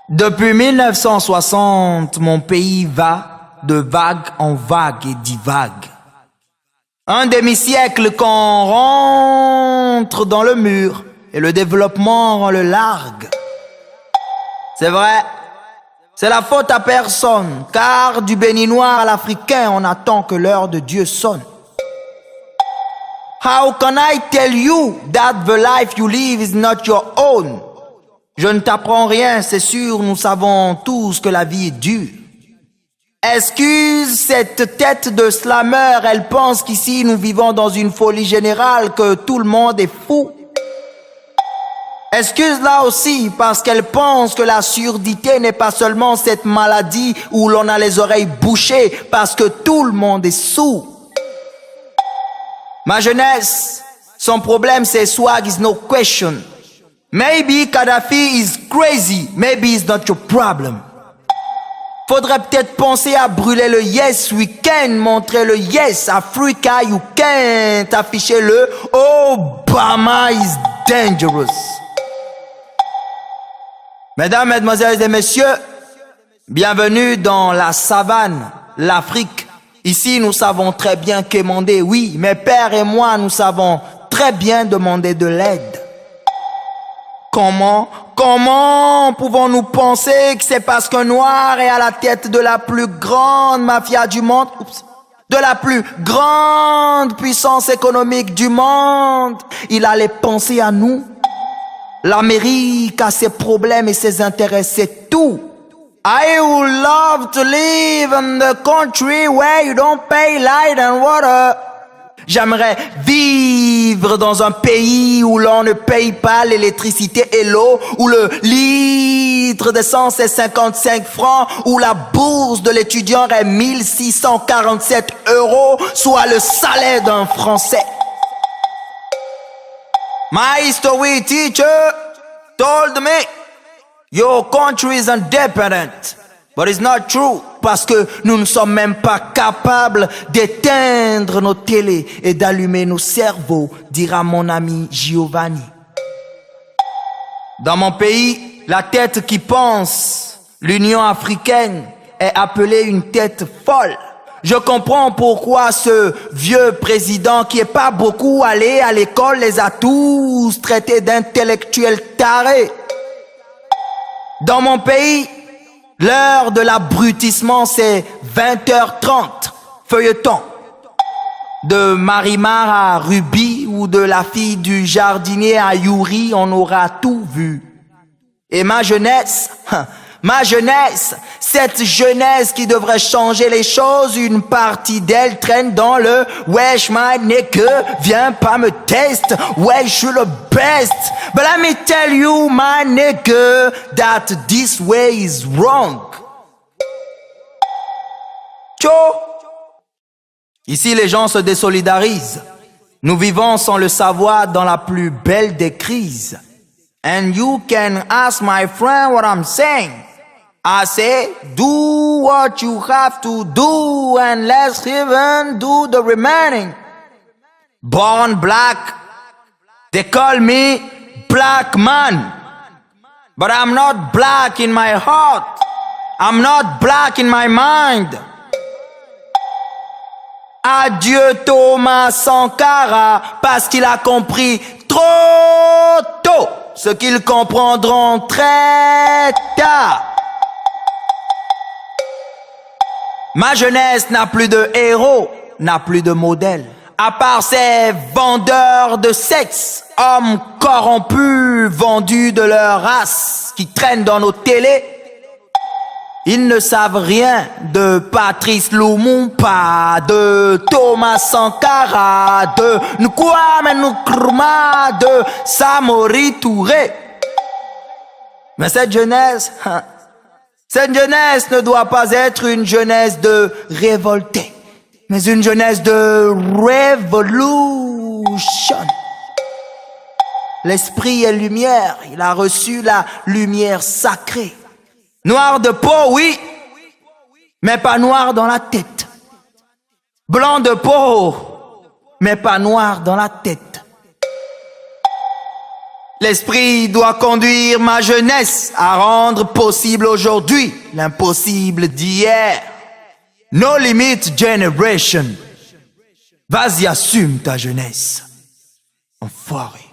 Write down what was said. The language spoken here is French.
Depuis 1960, mon pays va de vague en vague et divague. Un demi-siècle qu'on rentre dans le mur et le développement rend le largue. C'est vrai, c'est la faute à personne, car du béninois à l'africain, on attend que l'heure de Dieu sonne. How can I tell you that the life you live is not your own? Je ne t'apprends rien, c'est sûr, nous savons tous que la vie est dure. Excuse cette tête de slammer, elle pense qu'ici nous vivons dans une folie générale, que tout le monde est fou. Excuse-la aussi parce qu'elle pense que la surdité n'est pas seulement cette maladie où l'on a les oreilles bouchées parce que tout le monde est sourd. Ma jeunesse, son problème c'est swag is no question. Maybe Kadhafi is crazy, maybe it's not your problem. Faudrait peut-être penser à brûler le Yes Weekend, montrer le Yes Africa You Can't, afficher le Obama is dangerous. Mesdames, mesdemoiselles et messieurs, bienvenue dans la savane, l'Afrique. Ici, nous savons très bien quémander, oui, mes pères et moi, nous savons très bien demander de l'aide. Comment pouvons-nous penser que c'est parce qu'un noir est à la tête de la plus grande mafia du monde, de la plus grande puissance économique du monde, il allait penser à nous? L'Amérique a ses problèmes et ses intérêts, c'est tout. I would love to live in the country where you don't pay light and water. J'aimerais vivre dans un pays où l'on ne paye pas l'électricité et l'eau, où le litre d'essence est 55 francs, où la bourse de l'étudiant est 1647 €, soit le salaire d'un Français. My history teacher told me, your country is independent. But it's not true, parce que nous ne sommes même pas capables d'éteindre nos télés et d'allumer nos cerveaux, dira mon ami Giovanni. Dans mon pays, la tête qui pense, l'Union africaine, est appelée une tête folle. Je comprends pourquoi ce vieux président qui est pas beaucoup allé à l'école les a tous traités d'intellectuels tarés. Dans mon pays, l'heure de l'abrutissement, c'est 20h30, feuilleton. De Marimar à Ruby ou de la fille du jardinier à Yuri, on aura tout vu. Et ma jeunesse, cette jeunesse qui devrait changer les choses, une partie d'elle traîne dans le wesh my nigga, viens pas me test, ouais je suis le best. But let me tell you my nigga that this way is wrong. Tcho. Ici les gens se désolidarisent. Nous vivons sans le savoir dans la plus belle des crises. And you can ask my friend what I'm saying. I say, do what you have to do and let's even do the remaining. Born black, they call me black man. But I'm not black in my heart. I'm not black in my mind. Adieu Thomas Sankara, parce qu'il a compris trop tôt ce qu'ils comprendront très tard. Ma jeunesse n'a plus de héros, n'a plus de modèle. À part ces vendeurs de sexe, hommes corrompus, vendus de leur race, qui traînent dans nos télés, ils ne savent rien de Patrice Lumumba, de Thomas Sankara, de Nkwame Nkrumah, de Samori Touré. Mais cette jeunesse, Cette jeunesse ne doit pas être une jeunesse de révolté, mais une jeunesse de révolution. L'esprit est lumière, il a reçu la lumière sacrée. Noir de peau, oui, mais pas noir dans la tête. Blanc de peau, mais pas noir dans la tête. L'esprit doit conduire ma jeunesse à rendre possible aujourd'hui l'impossible d'hier. No limit generation. Vas-y, assume ta jeunesse. Enfoiré.